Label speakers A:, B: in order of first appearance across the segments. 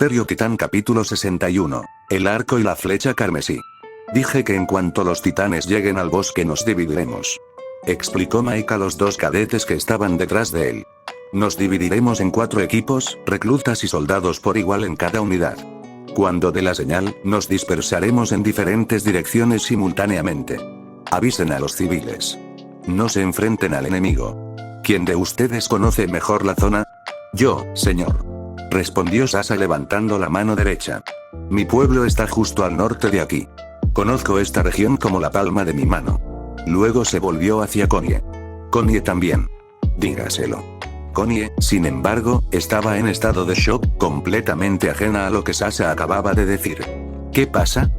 A: Imperio Titán capítulo 61. El arco y la flecha carmesí. Dije que en cuanto los titanes lleguen al bosque nos dividiremos. Explicó Mike a los dos cadetes que estaban detrás de él. Nos dividiremos en 4 equipos, reclutas y soldados por igual en cada unidad. Cuando dé la señal, nos dispersaremos en diferentes direcciones simultáneamente. Avisen a los civiles. No se enfrenten al enemigo. ¿Quién de ustedes conoce mejor la zona? Yo, señor. Respondió Sasa levantando la mano derecha. Mi pueblo está justo al norte de aquí. Conozco esta región como la palma de mi mano. Luego se volvió hacia Connie. Connie también. Dígaselo. Connie, sin embargo, estaba en estado de shock, completamente ajena a lo que Sasa acababa de decir. ¿Qué pasa?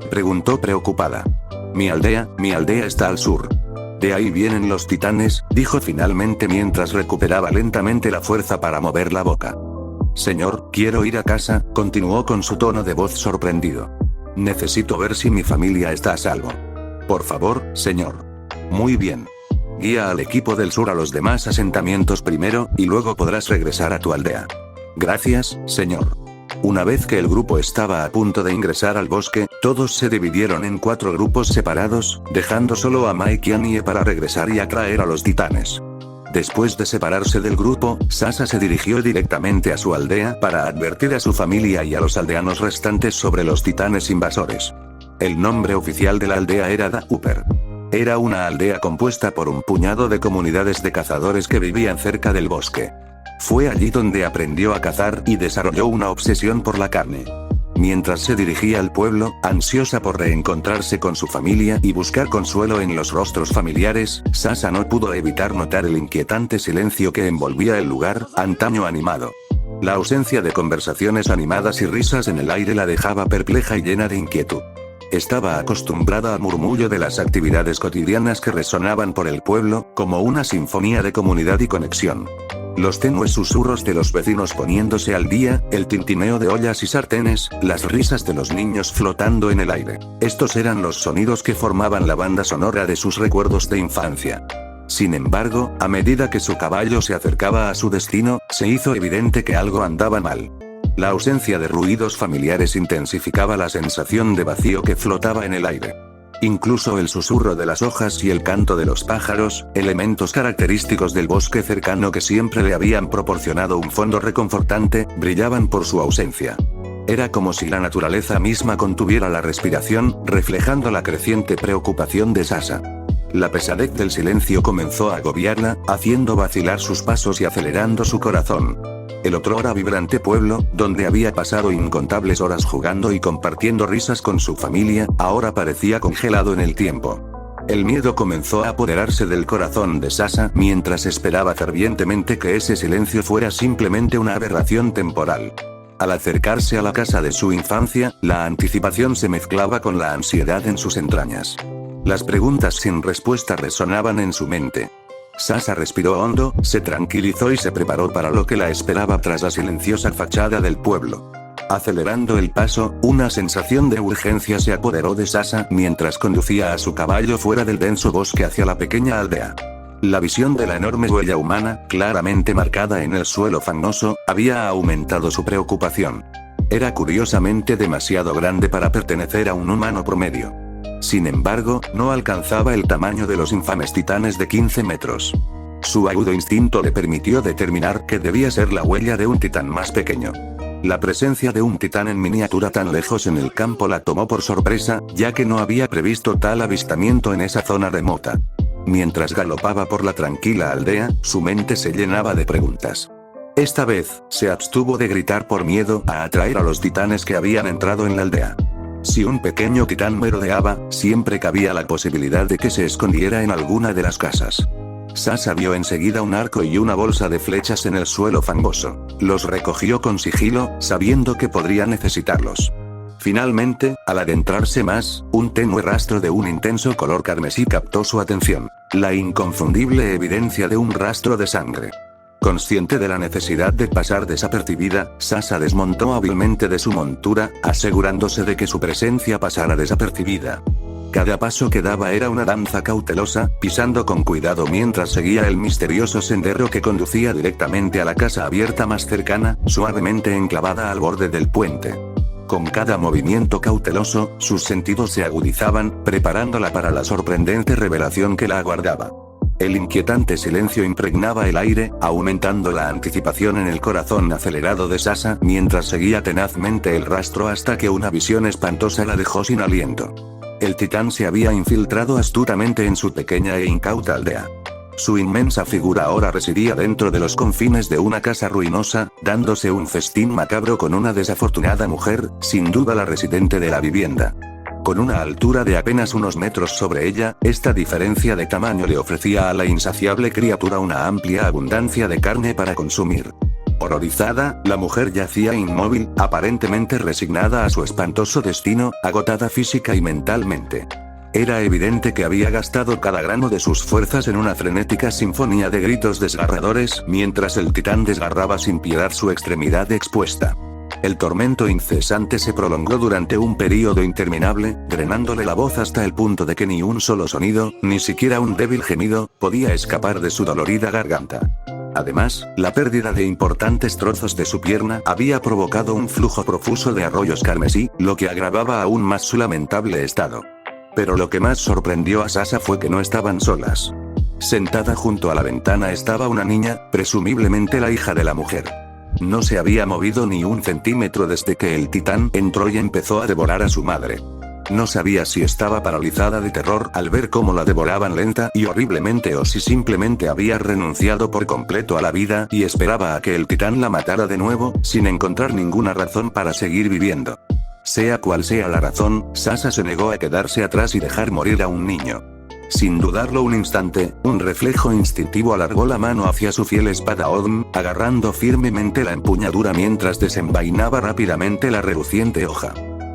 A: Preguntó preocupada. Mi aldea está al sur. De ahí vienen los titanes, dijo finalmente mientras recuperaba lentamente la fuerza para mover la boca. Señor, quiero ir a casa, continuó con su tono de voz sorprendido. Necesito ver si mi familia está a salvo. Por favor, señor. Muy bien. Guía al equipo del sur a los demás asentamientos primero, y luego podrás regresar a tu aldea. Gracias, señor. Una vez que el grupo estaba a punto de ingresar al bosque, todos se dividieron en 4 grupos separados, dejando solo a Mike y Annie para regresar y atraer a los titanes. Después de separarse del grupo, Sasa se dirigió directamente a su aldea para advertir a su familia y a los aldeanos restantes sobre los titanes invasores. El nombre oficial de la aldea era Da Upper. Era una aldea compuesta por un puñado de comunidades de cazadores que vivían cerca del bosque. Fue allí donde aprendió a cazar y desarrolló una obsesión por la carne. Mientras se dirigía al pueblo, ansiosa por reencontrarse con su familia y buscar consuelo en los rostros familiares, Sasa no pudo evitar notar el inquietante silencio que envolvía el lugar, antaño animado. La ausencia de conversaciones animadas y risas en el aire la dejaba perpleja y llena de inquietud. Estaba acostumbrada al murmullo de las actividades cotidianas que resonaban por el pueblo, como una sinfonía de comunidad y conexión. Los tenues susurros de los vecinos poniéndose al día, el tintineo de ollas y sartenes, las risas de los niños flotando en el aire. Estos eran los sonidos que formaban la banda sonora de sus recuerdos de infancia. Sin embargo, a medida que su caballo se acercaba a su destino, se hizo evidente que algo andaba mal. La ausencia de ruidos familiares intensificaba la sensación de vacío que flotaba en el aire. Incluso el susurro de las hojas y el canto de los pájaros, elementos característicos del bosque cercano que siempre le habían proporcionado un fondo reconfortante, brillaban por su ausencia. Era como si la naturaleza misma contuviera la respiración, reflejando la creciente preocupación de Sasa. La pesadez del silencio comenzó a agobiarla, haciendo vacilar sus pasos y acelerando su corazón. El otrora vibrante pueblo, donde había pasado incontables horas jugando y compartiendo risas con su familia, ahora parecía congelado en el tiempo. El miedo comenzó a apoderarse del corazón de Sasa mientras esperaba fervientemente que ese silencio fuera simplemente una aberración temporal. Al acercarse a la casa de su infancia, la anticipación se mezclaba con la ansiedad en sus entrañas. Las preguntas sin respuesta resonaban en su mente. Sasa respiró hondo, se tranquilizó y se preparó para lo que la esperaba tras la silenciosa fachada del pueblo. Acelerando el paso, una sensación de urgencia se apoderó de Sasa mientras conducía a su caballo fuera del denso bosque hacia la pequeña aldea. La visión de la enorme huella humana, claramente marcada en el suelo fangoso, había aumentado su preocupación. Era curiosamente demasiado grande para pertenecer a un humano promedio. Sin embargo, no alcanzaba el tamaño de los infames titanes de 15 metros. Su agudo instinto le permitió determinar que debía ser la huella de un titán más pequeño. La presencia de un titán en miniatura tan lejos en el campo la tomó por sorpresa, ya que no había previsto tal avistamiento en esa zona remota. Mientras galopaba por la tranquila aldea, su mente se llenaba de preguntas. Esta vez, se abstuvo de gritar por miedo a atraer a los titanes que habían entrado en la aldea. Si un pequeño titán merodeaba, siempre cabía la posibilidad de que se escondiera en alguna de las casas. Sasa vio enseguida un arco y una bolsa de flechas en el suelo fangoso. Los recogió con sigilo, sabiendo que podría necesitarlos. Finalmente, al adentrarse más, un tenue rastro de un intenso color carmesí captó su atención. La inconfundible evidencia de un rastro de sangre. Consciente de la necesidad de pasar desapercibida, Sasa desmontó hábilmente de su montura, asegurándose de que su presencia pasara desapercibida. Cada paso que daba era una danza cautelosa, pisando con cuidado mientras seguía el misterioso sendero que conducía directamente a la casa abierta más cercana, suavemente enclavada al borde del puente. Con cada movimiento cauteloso, sus sentidos se agudizaban, preparándola para la sorprendente revelación que la aguardaba. El inquietante silencio impregnaba el aire, aumentando la anticipación en el corazón acelerado de Sasha, mientras seguía tenazmente el rastro hasta que una visión espantosa la dejó sin aliento. El titán se había infiltrado astutamente en su pequeña e incauta aldea. Su inmensa figura ahora residía dentro de los confines de una casa ruinosa, dándose un festín macabro con una desafortunada mujer, sin duda la residente de la vivienda. Con una altura de apenas unos metros sobre ella, esta diferencia de tamaño le ofrecía a la insaciable criatura una amplia abundancia de carne para consumir. Horrorizada, la mujer yacía inmóvil, aparentemente resignada a su espantoso destino, agotada física y mentalmente. Era evidente que había gastado cada grano de sus fuerzas en una frenética sinfonía de gritos desgarradores, mientras el titán desgarraba sin piedad su extremidad expuesta. El tormento incesante se prolongó durante un período interminable, drenándole la voz hasta el punto de que ni un solo sonido, ni siquiera un débil gemido, podía escapar de su dolorida garganta. Además, la pérdida de importantes trozos de su pierna había provocado un flujo profuso de arroyos carmesí, lo que agravaba aún más su lamentable estado. Pero lo que más sorprendió a Sasha fue que no estaban solas. Sentada junto a la ventana estaba una niña, presumiblemente la hija de la mujer. No se había movido ni un centímetro desde que el titán entró y empezó a devorar a su madre. No sabía si estaba paralizada de terror al ver cómo la devoraban lenta y horriblemente o si simplemente había renunciado por completo a la vida y esperaba a que el titán la matara de nuevo, sin encontrar ninguna razón para seguir viviendo. Sea cual sea la razón, Sasha se negó a quedarse atrás y dejar morir a un niño. Sin dudarlo un instante, un reflejo instintivo alargó la mano hacia su fiel espada Odm, agarrando firmemente la empuñadura mientras desenvainaba rápidamente la reluciente hoja.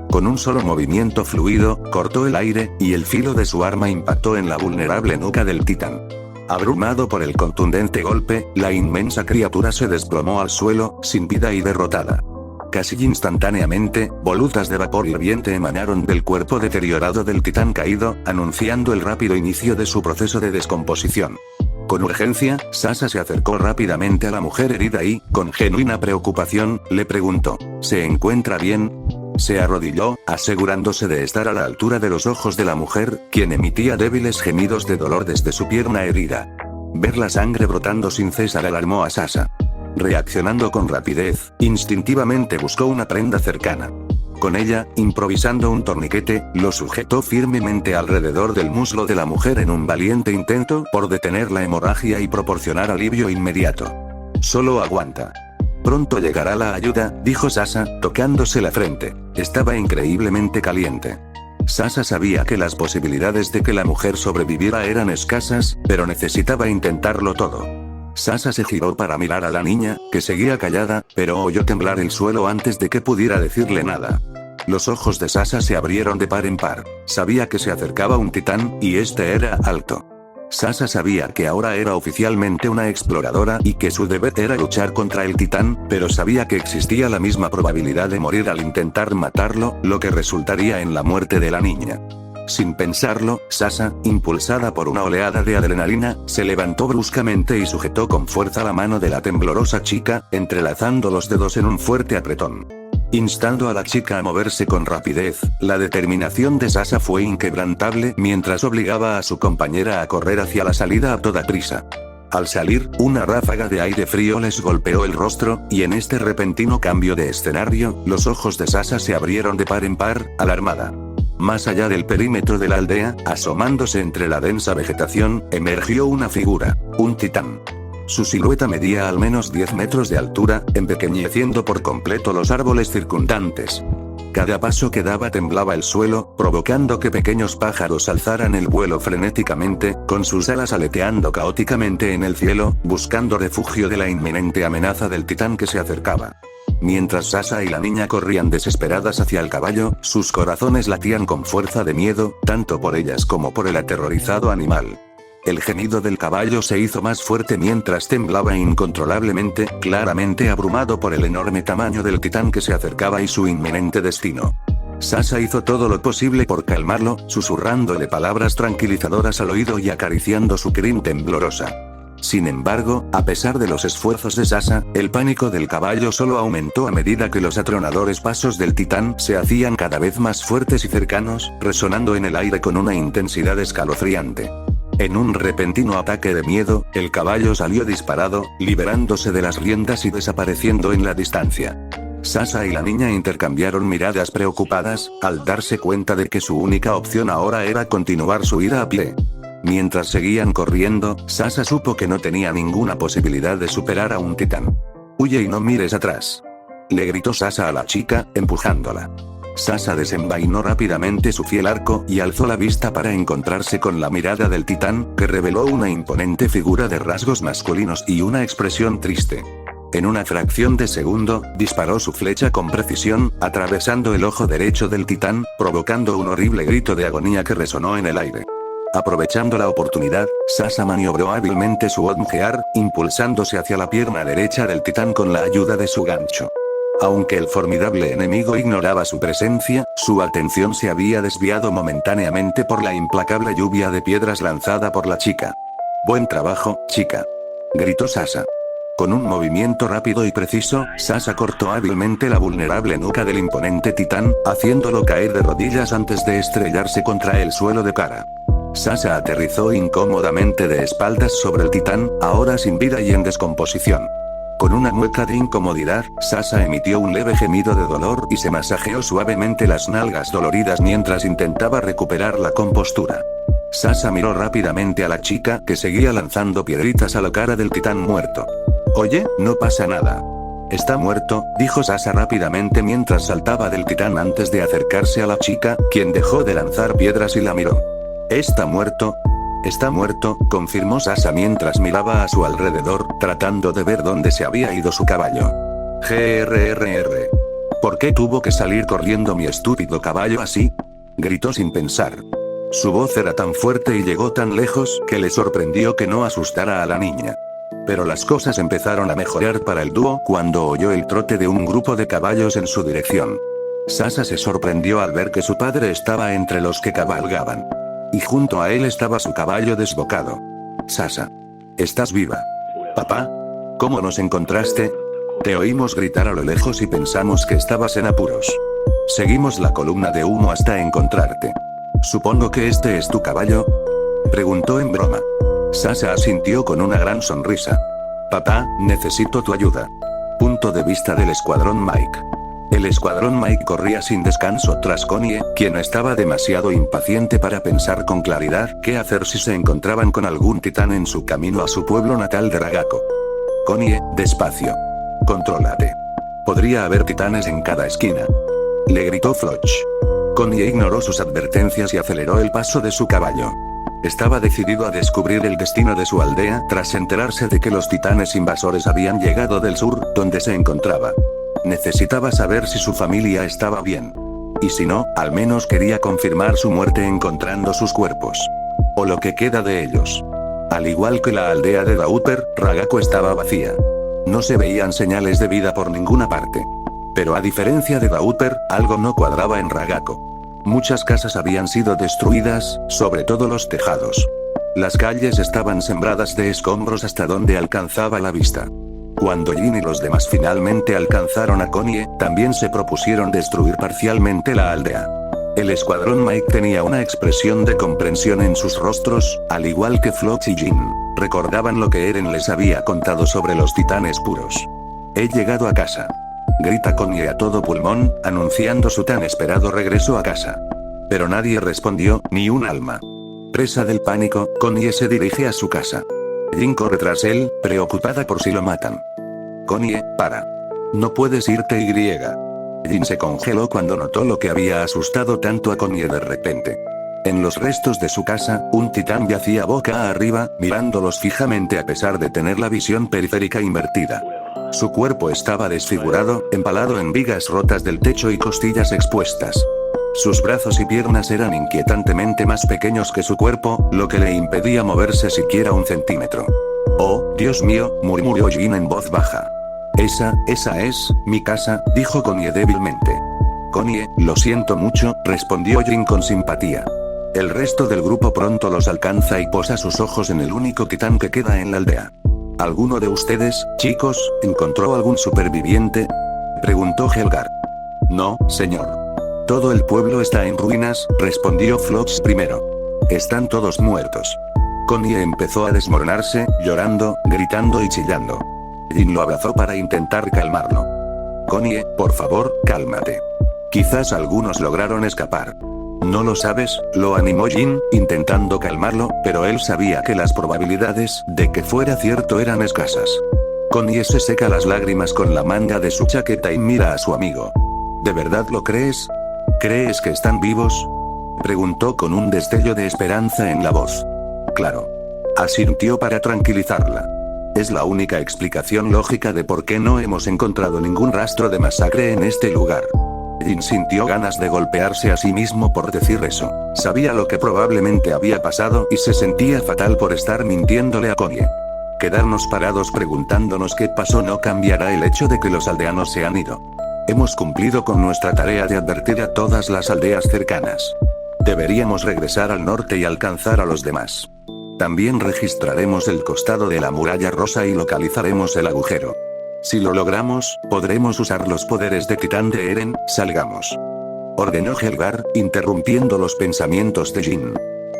A: Con un solo movimiento fluido, cortó el aire, y el filo de su arma impactó en la vulnerable nuca del titán. Abrumado por el contundente golpe, la inmensa criatura se desplomó al suelo, sin vida y derrotada. Casi instantáneamente, volutas de vapor hirviente emanaron del cuerpo deteriorado del titán caído, anunciando el rápido inicio de su proceso de descomposición. Con urgencia, Sasha se acercó rápidamente a la mujer herida y, con genuina preocupación, le preguntó: ¿se encuentra bien? Se arrodilló, asegurándose de estar a la altura de los ojos de la mujer, quien emitía débiles gemidos de dolor desde su pierna herida. Ver la sangre brotando sin cesar alarmó a Sasha. Reaccionando con rapidez, instintivamente buscó una prenda cercana. Con ella, improvisando un torniquete, lo sujetó firmemente alrededor del muslo de la mujer en un valiente intento por detener la hemorragia y proporcionar alivio inmediato. Solo aguanta. Pronto llegará la ayuda, dijo Sasha, tocándose la frente. Estaba increíblemente caliente. Sasha sabía que las posibilidades de que la mujer sobreviviera eran escasas, pero necesitaba intentarlo todo. Sasha se giró para mirar a la niña, que seguía callada, pero oyó temblar el suelo antes de que pudiera decirle nada. Los ojos de Sasha se abrieron de par en par. Sabía que se acercaba un titán, y este era alto. Sasha sabía que ahora era oficialmente una exploradora y que su deber era luchar contra el titán, pero sabía que existía la misma probabilidad de morir al intentar matarlo, lo que resultaría en la muerte de la niña. Sin pensarlo, Sasha, impulsada por una oleada de adrenalina, se levantó bruscamente y sujetó con fuerza la mano de la temblorosa chica, entrelazando los dedos en un fuerte apretón. Instando a la chica a moverse con rapidez, la determinación de Sasha fue inquebrantable mientras obligaba a su compañera a correr hacia la salida a toda prisa. Al salir, una ráfaga de aire frío les golpeó el rostro, y en este repentino cambio de escenario, los ojos de Sasha se abrieron de par en par, alarmada. Más allá del perímetro de la aldea, asomándose entre la densa vegetación, emergió una figura, un titán. Su silueta medía al menos 10 metros de altura, empequeñeciendo por completo los árboles circundantes. Cada paso que daba temblaba el suelo, provocando que pequeños pájaros alzaran el vuelo frenéticamente, con sus alas aleteando caóticamente en el cielo, buscando refugio de la inminente amenaza del titán que se acercaba. Mientras Sasha y la niña corrían desesperadas hacia el caballo, sus corazones latían con fuerza de miedo, tanto por ellas como por el aterrorizado animal. El gemido del caballo se hizo más fuerte mientras temblaba incontrolablemente, claramente abrumado por el enorme tamaño del titán que se acercaba y su inminente destino. Sasha hizo todo lo posible por calmarlo, susurrándole palabras tranquilizadoras al oído y acariciando su crin temblorosa. Sin embargo, a pesar de los esfuerzos de Sasha, el pánico del caballo solo aumentó a medida que los atronadores pasos del titán se hacían cada vez más fuertes y cercanos, resonando en el aire con una intensidad escalofriante. En un repentino ataque de miedo, el caballo salió disparado, liberándose de las riendas y desapareciendo en la distancia. Sasha y la niña intercambiaron miradas preocupadas, al darse cuenta de que su única opción ahora era continuar su ida a pie. Mientras seguían corriendo, Sasha supo que no tenía ninguna posibilidad de superar a un titán. «Huye y no mires atrás», le gritó Sasha a la chica, empujándola. Sasha desenvainó rápidamente su fiel arco y alzó la vista para encontrarse con la mirada del titán, que reveló una imponente figura de rasgos masculinos y una expresión triste. En una fracción de segundo, disparó su flecha con precisión, atravesando el ojo derecho del titán, provocando un horrible grito de agonía que resonó en el aire. Aprovechando la oportunidad, Sasha maniobró hábilmente su Odmgear, impulsándose hacia la pierna derecha del titán con la ayuda de su gancho. Aunque el formidable enemigo ignoraba su presencia, su atención se había desviado momentáneamente por la implacable lluvia de piedras lanzada por la chica. «Buen trabajo, chica», gritó Sasha. Con un movimiento rápido y preciso, Sasha cortó hábilmente la vulnerable nuca del imponente titán, haciéndolo caer de rodillas antes de estrellarse contra el suelo de cara. Sasha aterrizó incómodamente de espaldas sobre el titán, ahora sin vida y en descomposición. Con una mueca de incomodidad, Sasha emitió un leve gemido de dolor y se masajeó suavemente las nalgas doloridas mientras intentaba recuperar la compostura. Sasha miró rápidamente a la chica, que seguía lanzando piedritas a la cara del titán muerto. «Oye, no pasa nada. Está muerto», dijo Sasha rápidamente mientras saltaba del titán antes de acercarse a la chica, quien dejó de lanzar piedras y la miró. «¿Está muerto?» «Está muerto», confirmó Sasha mientras miraba a su alrededor, tratando de ver dónde se había ido su caballo. «GRRR. ¿Por qué tuvo que salir corriendo mi estúpido caballo así?», gritó sin pensar. Su voz era tan fuerte y llegó tan lejos, que le sorprendió que no asustara a la niña. Pero las cosas empezaron a mejorar para el dúo cuando oyó el trote de un grupo de caballos en su dirección. Sasha se sorprendió al ver que su padre estaba entre los que cabalgaban. Y junto a él estaba su caballo desbocado. «Sasha. ¿Estás viva? Papá. ¿Cómo nos encontraste? Te oímos gritar a lo lejos y pensamos que estabas en apuros. Seguimos la columna de humo hasta encontrarte. ¿Supongo que este es tu caballo?», preguntó en broma. Sasha asintió con una gran sonrisa. «Papá, necesito tu ayuda». Punto de vista del escuadrón Mike. El escuadrón Mike corría sin descanso tras Connie, quien estaba demasiado impaciente para pensar con claridad qué hacer si se encontraban con algún titán en su camino a su pueblo natal de Ragako. «Connie, despacio. Contrólate. Podría haber titanes en cada esquina», le gritó Floch. Connie ignoró sus advertencias y aceleró el paso de su caballo. Estaba decidido a descubrir el destino de su aldea tras enterarse de que los titanes invasores habían llegado del sur, donde se encontraba. Necesitaba saber si su familia estaba bien. Y si no, al menos quería confirmar su muerte encontrando sus cuerpos. O lo que queda de ellos. Al igual que la aldea de Dauper, Ragako estaba vacía. No se veían señales de vida por ninguna parte. Pero a diferencia de Dauper, algo no cuadraba en Ragako. Muchas casas habían sido destruidas, sobre todo los tejados. Las calles estaban sembradas de escombros hasta donde alcanzaba la vista. Cuando Jin y los demás finalmente alcanzaron a Connie, también se propusieron destruir parcialmente la aldea. El escuadrón Mike tenía una expresión de comprensión en sus rostros, al igual que Floch y Jin. Recordaban lo que Eren les había contado sobre los titanes puros. «He llegado a casa», grita Connie a todo pulmón, anunciando su tan esperado regreso a casa. Pero nadie respondió, ni un alma. Presa del pánico, Connie se dirige a su casa. Jin corre tras él, preocupada por si lo matan. «Connie, para. No puedes irte y». Jin se congeló cuando notó lo que había asustado tanto a Connie de repente. En los restos de su casa, un titán yacía boca arriba, mirándolos fijamente a pesar de tener la visión periférica invertida. Su cuerpo estaba desfigurado, empalado en vigas rotas del techo y costillas expuestas. Sus brazos y piernas eran inquietantemente más pequeños que su cuerpo, lo que le impedía moverse siquiera un centímetro. «Oh, Dios mío», murmuró Jin en voz baja. Esa es mi casa», dijo Connie débilmente. Connie, lo siento mucho, respondió Jin con simpatía. El resto del grupo pronto los alcanza y posa sus ojos en el único titán que queda en la aldea. ¿Alguno de ustedes, chicos, encontró algún superviviente?, preguntó Helgar. No, señor. Todo el pueblo está en ruinas, respondió Flox primero. Están todos muertos. Connie empezó a desmoronarse, llorando, gritando y chillando. Jin lo abrazó para intentar calmarlo. Connie, por favor, cálmate. Quizás algunos lograron escapar. No lo sabes, lo animó Jin, intentando calmarlo, pero él sabía que las probabilidades de que fuera cierto eran escasas. Connie se seca las lágrimas con la manga de su chaqueta y mira a su amigo. ¿De verdad lo crees? ¿Crees que están vivos?, preguntó con un destello de esperanza en la voz. Claro. Asintió para tranquilizarla. Es la única explicación lógica de por qué no hemos encontrado ningún rastro de masacre en este lugar. Jin sintió ganas de golpearse a sí mismo por decir eso. Sabía lo que probablemente había pasado y se sentía fatal por estar mintiéndole a Connie. Quedarnos parados preguntándonos qué pasó no cambiará el hecho de que los aldeanos se han ido. Hemos cumplido con nuestra tarea de advertir a todas las aldeas cercanas. Deberíamos regresar al norte y alcanzar a los demás. También registraremos el costado de la muralla rosa y localizaremos el agujero. Si lo logramos, podremos usar los poderes de Titán de Eren. Salgamos, ordenó Helgar, interrumpiendo los pensamientos de Jin.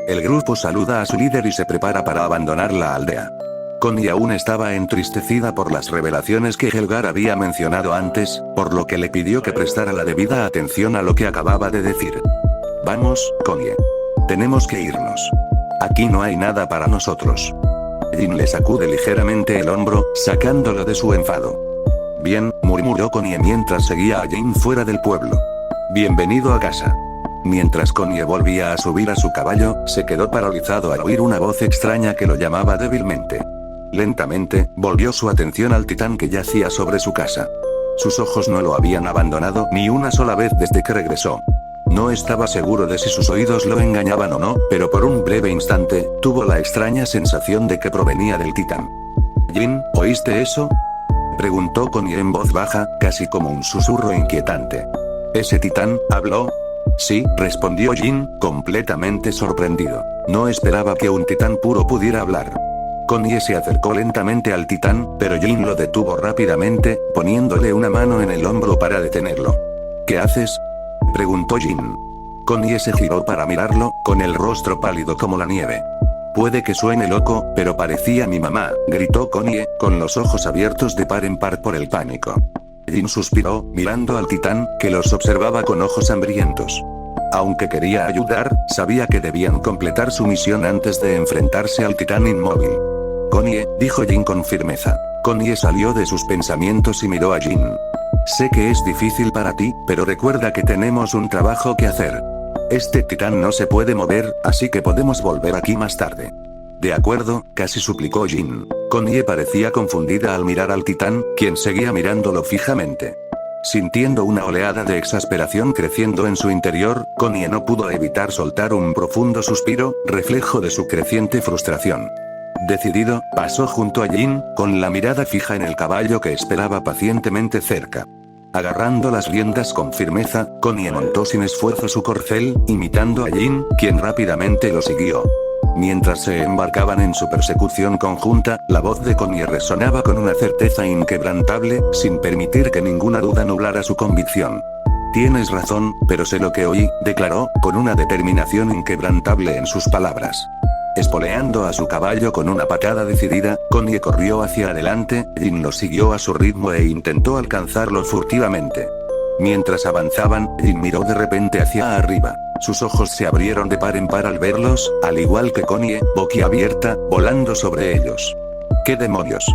A: El grupo saluda a su líder y se prepara para abandonar la aldea. Connie aún estaba entristecida por las revelaciones que Helgar había mencionado antes, por lo que le pidió que prestara la debida atención a lo que acababa de decir. Vamos, Connie. Tenemos que irnos. Aquí no hay nada para nosotros. Jin le sacude ligeramente el hombro, sacándolo de su enfado. Bien, murmuró Connie mientras seguía a Jin fuera del pueblo. Bienvenido a casa. Mientras Connie volvía a subir a su caballo, se quedó paralizado al oír una voz extraña que lo llamaba débilmente. Lentamente, volvió su atención al titán que yacía sobre su casa. Sus ojos no lo habían abandonado ni una sola vez desde que regresó. No estaba seguro de si sus oídos lo engañaban o no, pero por un breve instante, tuvo la extraña sensación de que provenía del titán. «Jin, ¿oíste eso?», preguntó Connie en voz baja, casi como un susurro inquietante. «¿Ese titán habló?». «Sí», respondió Jin, completamente sorprendido. No esperaba que un titán puro pudiera hablar. Connie se acercó lentamente al titán, pero Jin lo detuvo rápidamente, poniéndole una mano en el hombro para detenerlo. «¿Qué haces?», preguntó Jin. Connie se giró para mirarlo, con el rostro pálido como la nieve. «Puede que suene loco, pero parecía mi mamá», gritó Connie, con los ojos abiertos de par en par por el pánico. Jin suspiró, mirando al titán, que los observaba con ojos hambrientos. Aunque quería ayudar, sabía que debían completar su misión antes de enfrentarse al titán inmóvil. «Connie», dijo Jin con firmeza. Connie salió de sus pensamientos y miró a Jin. «Sé que es difícil para ti, pero recuerda que tenemos un trabajo que hacer. Este titán no se puede mover, así que podemos volver aquí más tarde». «De acuerdo», casi suplicó Jin. Connie parecía confundida al mirar al titán, quien seguía mirándolo fijamente. Sintiendo una oleada de exasperación creciendo en su interior, Connie no pudo evitar soltar un profundo suspiro, reflejo de su creciente frustración. Decidido, pasó junto a Jin, con la mirada fija en el caballo que esperaba pacientemente cerca. Agarrando las riendas con firmeza, Connie montó sin esfuerzo su corcel, imitando a Jin, quien rápidamente lo siguió. Mientras se embarcaban en su persecución conjunta, la voz de Connie resonaba con una certeza inquebrantable, sin permitir que ninguna duda nublara su convicción. «Tienes razón, pero sé lo que oí», declaró, con una determinación inquebrantable en sus palabras. Espoleando a su caballo con una patada decidida, Connie corrió hacia adelante, Jin lo siguió a su ritmo e intentó alcanzarlo furtivamente. Mientras avanzaban, Jin miró de repente hacia arriba. Sus ojos se abrieron de par en par al verlos, al igual que Connie, boquiabierta, volando sobre ellos. «¿Qué demonios?»,